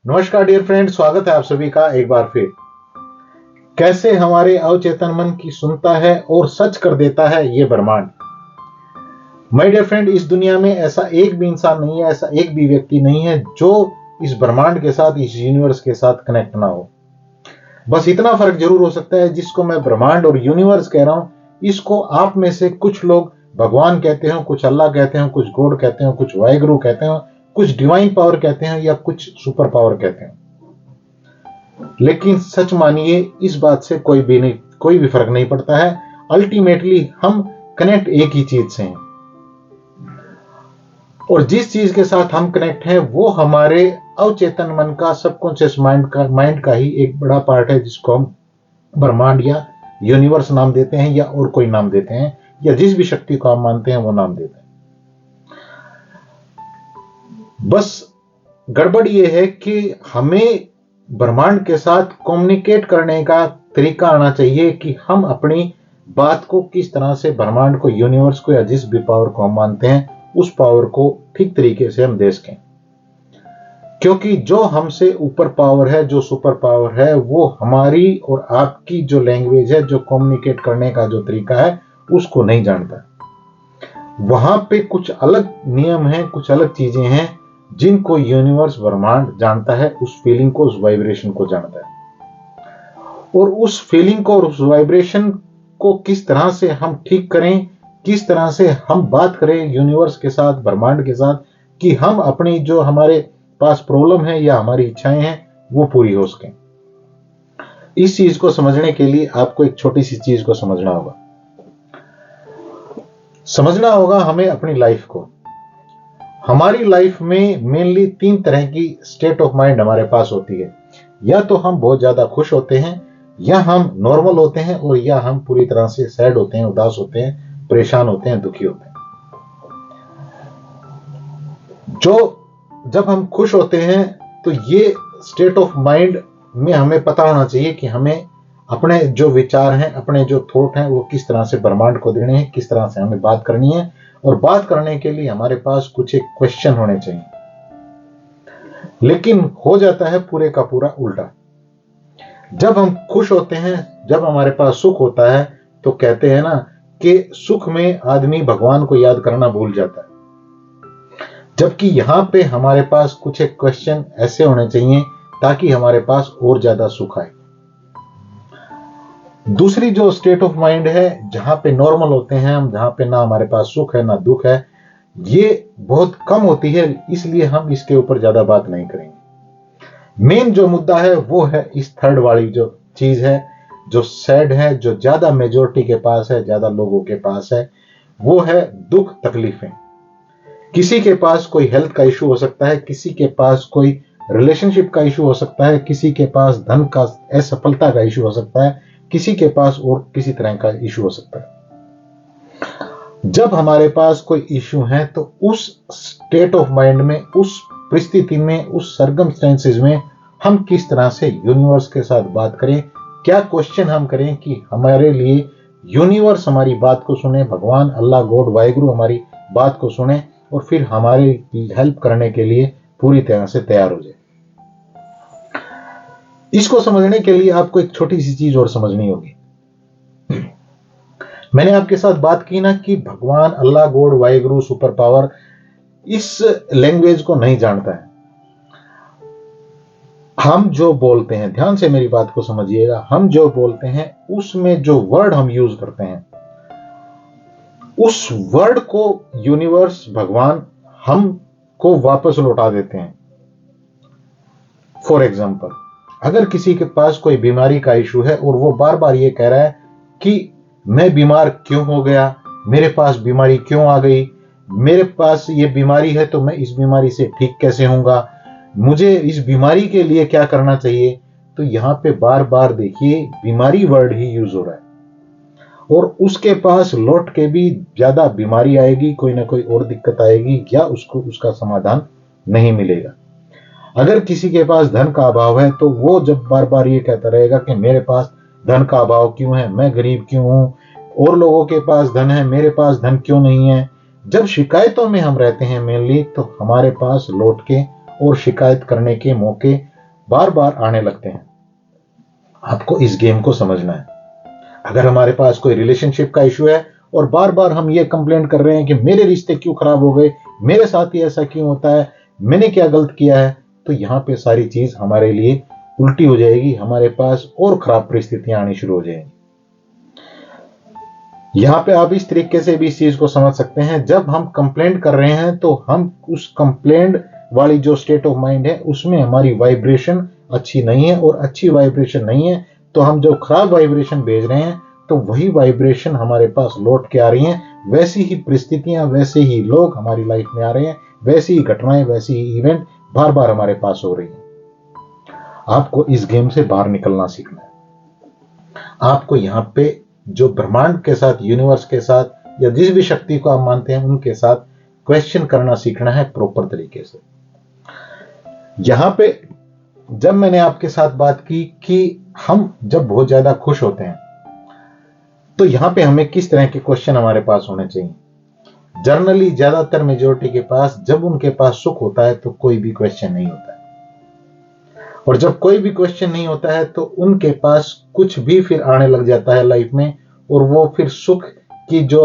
नमस्कार dear friend, स्वागत है आप सभी का एक बार फिर। कैसे हमारे अवचेतन मन की सुनता है और सच कर देता है ये ब्रह्मांड। माय डियर फ्रेंड, इस दुनिया में ऐसा एक भी इंसान नहीं है, ऐसा एक भी व्यक्ति नहीं है जो इस ब्रह्मांड के साथ, इस यूनिवर्स के साथ कनेक्ट ना हो। बस इतना फर्क जरूर हो सकता है, जिसको मैं ब्रह्मांड और यूनिवर्स कह रहा हूं, इसको आप में से कुछ लोग भगवान कहते हो, कुछ अल्लाह कहते हो, कुछ गॉड कहते हो, कुछ वाहिगुरु कहते हो, कुछ डिवाइन पावर कहते हैं या कुछ सुपर पावर कहते हैं। लेकिन सच मानिए, इस बात से कोई भी फर्क नहीं पड़ता है। अल्टीमेटली हम कनेक्ट एक ही चीज से हैं, और जिस चीज के साथ हम कनेक्ट हैं वो हमारे अवचेतन मन का, सबकॉन्शियस माइंड का ही एक बड़ा पार्ट है, जिसको हम ब्रह्मांड या यूनिवर्स नाम देते हैं, या और कोई नाम देते हैं, या जिस भी शक्ति को आप मानते हैं वो नाम देते हैं। बस गड़बड़ यह है कि हमें ब्रह्मांड के साथ कम्युनिकेट करने का तरीका आना चाहिए कि हम अपनी बात को किस तरह से ब्रह्मांड को, यूनिवर्स को, या जिस भी पावर को हम मानते हैं उस पावर को ठीक तरीके से हम दे सकें। क्योंकि जो हमसे ऊपर पावर है, जो सुपर पावर है, वो हमारी और आपकी जो लैंग्वेज है, जो कम्युनिकेट करने का जो तरीका है, उसको नहीं जानता। वहां पे कुछ अलग नियम हैं, कुछ अलग चीजें हैं जिनको यूनिवर्स, ब्रह्मांड जानता है, उस फीलिंग को, उस वाइब्रेशन को जानता है। और उस फीलिंग को और उस वाइब्रेशन को किस तरह से हम ठीक करें, किस तरह से हम बात करें यूनिवर्स के साथ, ब्रह्मांड के साथ, कि हम अपनी जो हमारे पास प्रॉब्लम है या हमारी इच्छाएं हैं वो पूरी हो सकें। इस चीज को समझने के लिए आपको एक छोटी सी चीज को समझना होगा हमें अपनी लाइफ को। हमारी लाइफ में मेनली 3 तरह की स्टेट ऑफ माइंड हमारे पास होती है। या तो हम बहुत ज्यादा खुश होते हैं, या हम नॉर्मल होते हैं, और या हम पूरी तरह से सैड होते हैं, उदास होते हैं, परेशान होते हैं, दुखी होते हैं। जब हम खुश होते हैं तो ये स्टेट ऑफ माइंड में हमें पता होना चाहिए कि हमें अपने जो विचार हैं, अपने जो थॉट हैं, वो किस तरह से ब्रह्मांड को देने हैं, किस तरह से हमें बात करनी है। और बात करने के लिए हमारे पास कुछ एक क्वेश्चन होने चाहिए। लेकिन हो जाता है पूरे का पूरा उल्टा। जब हम खुश होते हैं, जब हमारे पास सुख होता है, तो कहते हैं ना कि सुख में आदमी भगवान को याद करना भूल जाता है। जबकि यहां पे हमारे पास कुछ एक क्वेश्चन ऐसे होने चाहिए ताकि हमारे पास और ज्यादा सुख आए। दूसरी जो स्टेट ऑफ माइंड है, जहां पे नॉर्मल होते हैं हम, जहां पे ना हमारे पास सुख है ना दुख है, ये बहुत कम होती है, इसलिए हम इसके ऊपर ज्यादा बात नहीं करेंगे। मेन जो मुद्दा है वो है इस थर्ड वाली जो चीज है, जो सैड है, जो ज्यादा मेजोरिटी के पास है, ज्यादा लोगों के पास है, वो है दुख, तकलीफें। किसी के पास कोई हेल्थ का इशू हो सकता है, किसी के पास कोई रिलेशनशिप का इशू हो सकता है, किसी के पास धन का, असफलता का इशू हो सकता है, किसी के पास और किसी तरह का इशू हो सकता है। जब हमारे पास कोई इशू है तो उस स्टेट ऑफ माइंड में, उस परिस्थिति में, उस सर्कमस्टेंसेस में हम किस तरह से यूनिवर्स के साथ बात करें, क्या क्वेश्चन हम करें कि हमारे लिए यूनिवर्स हमारी बात को सुने, भगवान, अल्लाह, गॉड, वाहिगुरु हमारी बात को सुने और फिर हमारी हेल्प करने के लिए पूरी तरह से तैयार हो जाए। इसको समझने के लिए आपको एक छोटी सी चीज और समझनी होगी। मैंने आपके साथ बात की ना कि भगवान, अल्लाह, गॉड, वाहिगुरु, सुपर पावर इस लैंग्वेज को नहीं जानता है। हम जो बोलते हैं, ध्यान से मेरी बात को समझिएगा, हम जो बोलते हैं उसमें जो वर्ड हम यूज करते हैं, उस वर्ड को यूनिवर्स, भगवान हमको वापस लौटा देते हैं। फॉर एग्जाम्पल, अगर किसी के पास कोई बीमारी का इशू है और वो बार बार ये कह रहा है कि मैं बीमार क्यों हो गया, मेरे पास बीमारी क्यों आ गई, मेरे पास ये बीमारी है तो मैं इस बीमारी से ठीक कैसे होऊंगा, मुझे इस बीमारी के लिए क्या करना चाहिए, तो यहां पे बार बार देखिए बीमारी वर्ड ही यूज हो रहा है। और उसके पास लौट के भी ज्यादा बीमारी आएगी, कोई ना कोई और दिक्कत आएगी, या उसको उसका समाधान नहीं मिलेगा। अगर किसी के पास धन का अभाव है तो वो जब बार बार ये कहता रहेगा कि मेरे पास धन का अभाव क्यों है, मैं गरीब क्यों हूं, और लोगों के पास धन है, मेरे पास धन क्यों नहीं है। जब शिकायतों में हम रहते हैं मेनली, तो हमारे पास लौट के और शिकायत करने के मौके बार बार आने लगते हैं। आपको इस गेम को समझना है। अगर हमारे पास कोई रिलेशनशिप का इशू है और बार बार हम ये कंप्लेंट कर रहे हैं कि मेरे रिश्ते क्यों खराब हो गए, मेरे साथ ही ऐसा क्यों होता है, मैंने क्या गलत किया है, तो यहां पे सारी चीज हमारे लिए उल्टी हो जाएगी, हमारे पास और खराब परिस्थितियां आनी शुरू हो जाएंगी। यहां पे आप इस तरीके से भी इस चीज को समझ सकते हैं, जब हम कंप्लेंट कर रहे हैं तो हम उस कंप्लेंट वाली जो स्टेट ऑफ माइंड है उसमें हमारी वाइब्रेशन अच्छी नहीं है, और अच्छी वाइब्रेशन नहीं है तो हम जो खराब वाइब्रेशन भेज रहे हैं तो वही वाइब्रेशन हमारे पास लौट के आ रही हैं। वैसी ही परिस्थितियां, वैसे ही लोग हमारी लाइफ में आ रहे हैं, वैसी ही घटनाएं, वैसी ही इवेंट बार बार हमारे पास हो रही हैं। आपको इस गेम से बाहर निकलना सीखना है। आपको यहां पे जो ब्रह्मांड के साथ, यूनिवर्स के साथ, या जिस भी शक्ति को आप मानते हैं उनके साथ क्वेश्चन करना सीखना है प्रॉपर तरीके से। यहां पे जब मैंने आपके साथ बात की कि हम जब बहुत ज्यादा खुश होते हैं तो यहां पे हमें किस तरह के क्वेश्चन हमारे पास होने चाहिए। जनरली ज्यादातर मेजोरिटी के पास जब उनके पास सुख होता है तो कोई भी क्वेश्चन नहीं होता है, और जब कोई भी क्वेश्चन नहीं होता है तो उनके पास कुछ भी फिर आने लग जाता है लाइफ में, और वो फिर सुख की जो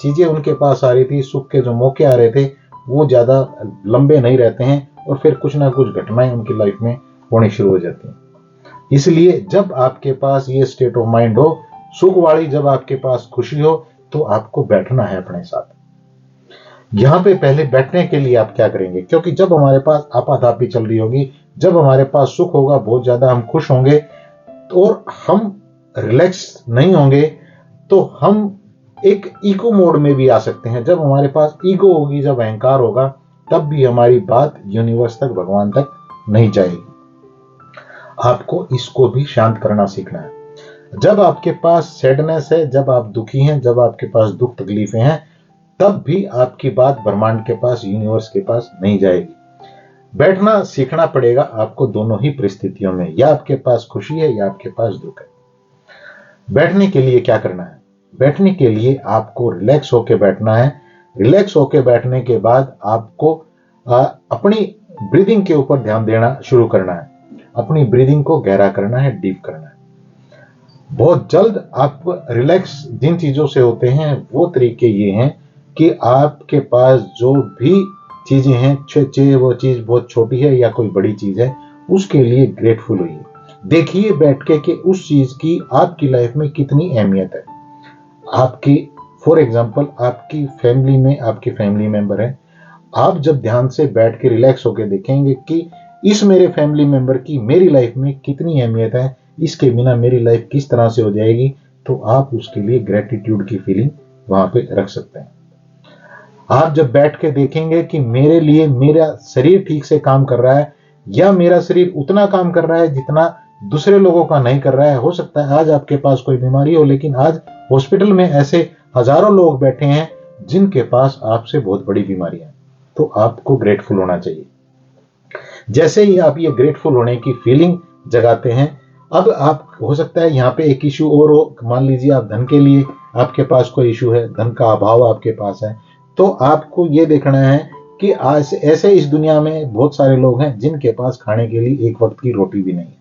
चीजें उनके पास आ रही थी, सुख के जो मौके आ रहे थे, वो ज्यादा लंबे नहीं रहते हैं, और फिर कुछ ना कुछ घटनाएं उनकी लाइफ में होनी शुरू हो जाती हैं। इसलिए जब आपके पास ये स्टेट ऑफ माइंड हो, सुख वाली, जब आपके पास खुशी हो, तो आपको बैठना है अपने साथ। यहां पे पहले बैठने के लिए आप क्या करेंगे, क्योंकि जब हमारे पास आपाधापी चल रही होगी, जब हमारे पास सुख होगा, बहुत ज्यादा हम खुश होंगे और हम रिलैक्स नहीं होंगे, तो हम एक ईगो मोड में भी आ सकते हैं। जब हमारे पास ईगो होगी, जब अहंकार होगा, तब भी हमारी बात यूनिवर्स तक, भगवान तक नहीं जाएगी। आपको इसको भी शांत करना सीखना है। जब आपके पास सैडनेस है, जब आप दुखी हैं, जब आपके पास दुख तकलीफें हैं, तब भी आपकी बात ब्रह्मांड के पास, यूनिवर्स के पास नहीं जाएगी। बैठना सीखना पड़ेगा आपको दोनों ही परिस्थितियों में, या आपके पास खुशी है या आपके पास दुख है। बैठने के लिए क्या करना है, बैठने के लिए आपको रिलैक्स होकर बैठना है। रिलैक्स होकर बैठने के बाद आपको अपनी ब्रीदिंग के ऊपर ध्यान देना शुरू करना है। अपनी ब्रीदिंग को गहरा करना है, डीप करना है। बहुत जल्द आप रिलैक्स जिन चीजों से होते हैं वो तरीके ये हैं कि आपके पास जो भी चीजें हैं, चाहे वो चीज बहुत छोटी है या कोई बड़ी चीज है, उसके लिए ग्रेटफुल होइए। देखिए बैठ के कि उस चीज की आपकी लाइफ में कितनी अहमियत है। आपकी, फॉर एग्जांपल, आपकी फैमिली में आपके फैमिली मेंबर है, आप जब ध्यान से बैठ के रिलैक्स होकर देखेंगे कि इस मेरे फैमिली मेंबर की मेरी लाइफ में कितनी अहमियत है, इसके बिना मेरी लाइफ किस तरह से हो जाएगी, तो आप उसके लिए ग्रेटिट्यूड की फीलिंग वहां पे रख सकते हैं। आप जब बैठ के देखेंगे कि मेरे लिए मेरा शरीर ठीक से काम कर रहा है, या मेरा शरीर उतना काम कर रहा है जितना दूसरे लोगों का नहीं कर रहा है। हो सकता है आज आपके पास कोई बीमारी हो, लेकिन आज हॉस्पिटल में ऐसे हजारों लोग बैठे हैं जिनके पास आपसे बहुत बड़ी बीमारी है, तो आपको ग्रेटफुल होना चाहिए। जैसे ही आप ये ग्रेटफुल होने की फीलिंग जगाते हैं, अब आप, हो सकता है यहाँ पे एक इशू और हो, मान लीजिए आप धन के लिए, आपके पास कोई इशू है, धन का अभाव आपके पास है, तो आपको ये देखना है कि आज ऐसे इस दुनिया में बहुत सारे लोग हैं जिनके पास खाने के लिए एक वक्त की रोटी भी नहीं है,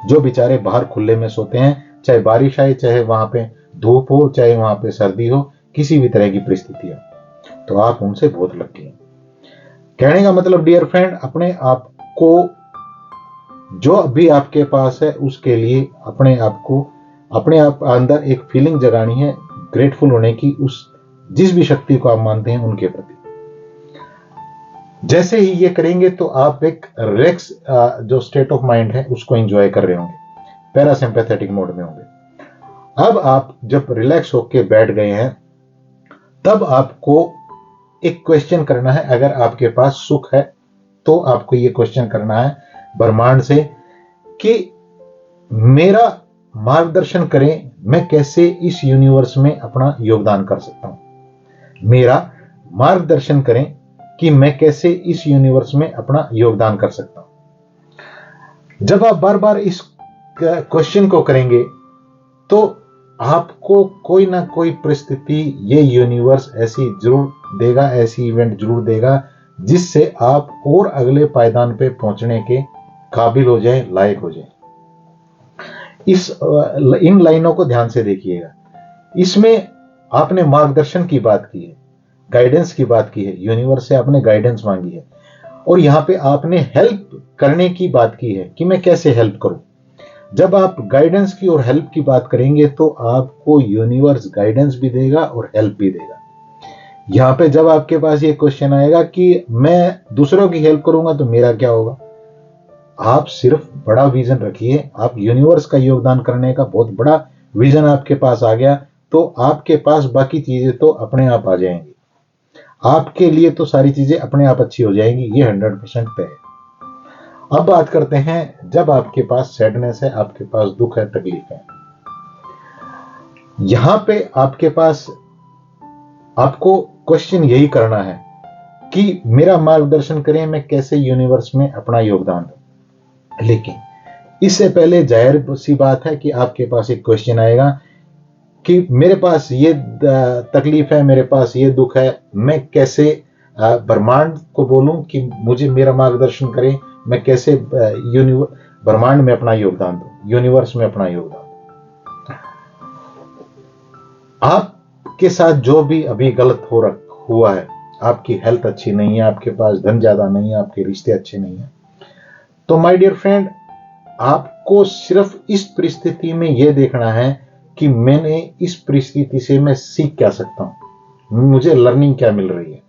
जो बेचारे बाहर खुले में सोते हैं, चाहे बारिश आए, चाहे वहां पे धूप हो, चाहे वहां पे सर्दी हो, किसी भी तरह की परिस्थिति है, तो आप उनसे बहुत लकी हैं। कहने का मतलब डियर फ्रेंड, अपने आप को जो भी आपके पास है उसके लिए अपने आप अंदर एक फीलिंग जगानी है, ग्रेटफुल होने की, उस जिस भी शक्ति को आप मानते हैं उनके प्रति। जैसे ही ये करेंगे तो आप एक रिलैक्स जो स्टेट ऑफ माइंड है उसको एंजॉय कर रहे होंगे, पैरासिम्पैथेटिक मोड में होंगे। अब आप जब रिलैक्स होकर बैठ गए हैं, तब आपको एक क्वेश्चन करना है। अगर आपके पास सुख है तो आपको ये क्वेश्चन करना है ब्रह्मांड से कि मेरा मार्गदर्शन करें, मैं कैसे इस यूनिवर्स में अपना योगदान कर सकता हूं। मेरा मार्गदर्शन करें कि मैं कैसे इस यूनिवर्स में अपना योगदान कर सकता हूं। जब आप बार बार इस क्वेश्चन को करेंगे तो आपको कोई ना कोई परिस्थिति, ये यूनिवर्स ऐसी जरूर देगा, ऐसी इवेंट जरूर देगा जिससे आप और अगले पायदान पे पहुंचने के काबिल हो जाए, लायक हो जाए। इन लाइनों को ध्यान से देखिएगा। इसमें आपने मार्गदर्शन की बात की है, गाइडेंस की बात की है, यूनिवर्स से आपने गाइडेंस मांगी है, और यहां पे आपने हेल्प करने की बात की है कि मैं कैसे हेल्प करूं। जब आप गाइडेंस की और हेल्प की बात करेंगे तो आपको यूनिवर्स गाइडेंस भी देगा और हेल्प भी देगा। यहां पे जब आपके पास ये क्वेश्चन आएगा कि मैं दूसरों की हेल्प करूंगा तो मेरा क्या होगा, आप सिर्फ बड़ा विजन रखिए। आप यूनिवर्स का योगदान करने का बहुत बड़ा विजन आपके पास आ गया तो आपके पास बाकी चीजें तो अपने आप आ जाएंगी। आपके लिए तो सारी चीजें अपने आप अच्छी हो जाएंगी, ये 100% तय है। अब बात करते हैं जब आपके पास सैडनेस है, आपके पास दुख है, तकलीफ है। यहां पे आपके पास आपको क्वेश्चन यही करना है कि मेरा मार्गदर्शन करें, मैं कैसे यूनिवर्स में अपना योगदान दूं। लेकिन इससे पहले जाहिर सी बात है कि आपके पास एक क्वेश्चन आएगा कि मेरे पास ये तकलीफ है, मेरे पास ये दुख है, मैं कैसे ब्रह्मांड को बोलूं कि मुझे मेरा मार्गदर्शन करें, मैं कैसे ब्रह्मांड में अपना योगदान दूं, यूनिवर्स में अपना योगदान दूं। आपके साथ जो भी अभी गलत हुआ है, आपकी हेल्थ अच्छी नहीं है, आपके पास धन ज्यादा नहीं है, आपके रिश्ते अच्छे नहीं है, तो माय डियर फ्रेंड, आपको सिर्फ इस परिस्थिति में यह देखना है कि मैंने इस परिस्थिति से मैं सीख क्या सकता हूं, मुझे लर्निंग क्या मिल रही है,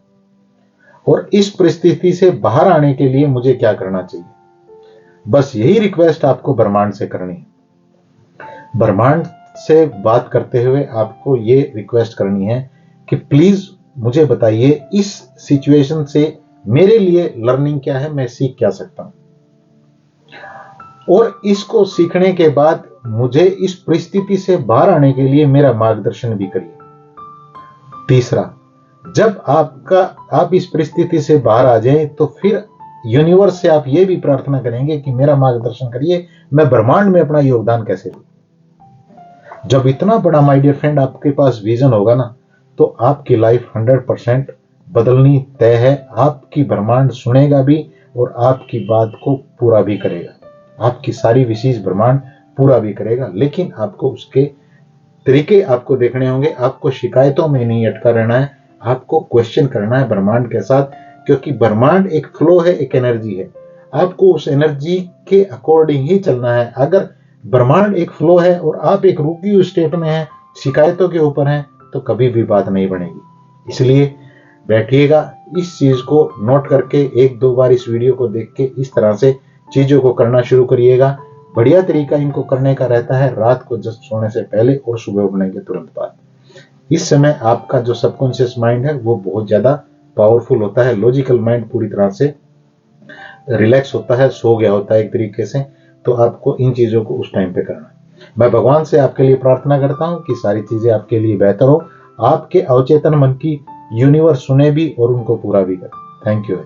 और इस परिस्थिति से बाहर आने के लिए मुझे क्या करना चाहिए। बस यही रिक्वेस्ट आपको ब्रह्मांड से करनी है। ब्रह्मांड से बात करते हुए आपको ये रिक्वेस्ट करनी है कि प्लीज मुझे बताइए इस सिचुएशन से मेरे लिए लर्निंग क्या है, मैं सीख क्या सकता हूं, और इसको सीखने के बाद मुझे इस परिस्थिति से बाहर आने के लिए मेरा मार्गदर्शन भी करिए। तीसरा, जब आप इस परिस्थिति से बाहर आ जाएं तो फिर यूनिवर्स से आप ये भी प्रार्थना करेंगे कि मेरा मार्गदर्शन करिए, मैं ब्रह्मांड में अपना योगदान कैसे दूं। जब इतना बड़ा माय डियर फ्रेंड आपके पास विजन होगा ना, तो आपकी लाइफ 100% बदलनी तय है। आपकी ब्रह्मांड सुनेगा भी और आपकी बात को पूरा भी करेगा, आपकी सारी विशेष ब्रह्मांड पूरा भी करेगा। लेकिन आपको उसके तरीके आपको देखने होंगे। आपको शिकायतों में नहीं अटका रहना है, आपको क्वेश्चन करना है ब्रह्मांड के साथ, क्योंकि ब्रह्मांड एक फ्लो है, एक एनर्जी है। आपको उस एनर्जी के अकॉर्डिंग ही चलना है। अगर ब्रह्मांड एक फ्लो है और आप एक रुकी हुई स्टेट में हैं, शिकायतों के ऊपर हैं, तो कभी भी बात नहीं बनेगी। इसलिए बैठिएगा, इस चीज को नोट करके एक दो बार इस वीडियो को देख के इस तरह से चीजों को करना शुरू करिएगा। बढ़िया तरीका इनको करने का रहता है रात को जस्ट सोने से पहले और सुबह उठने के तुरंत बाद। इस समय आपका जो सबकॉन्शियस माइंड है वो बहुत ज्यादा पावरफुल होता है। लॉजिकल माइंड पूरी तरह से रिलैक्स होता है, सो गया होता है एक तरीके से। तो आपको इन चीजों को उस टाइम पे करना है। मैं भगवान से आपके लिए प्रार्थना करता हूं कि सारी चीजें आपके लिए बेहतर हो, आपके अवचेतन मन की यूनिवर्स सुने भी और उनको पूरा भी करे। Thank you.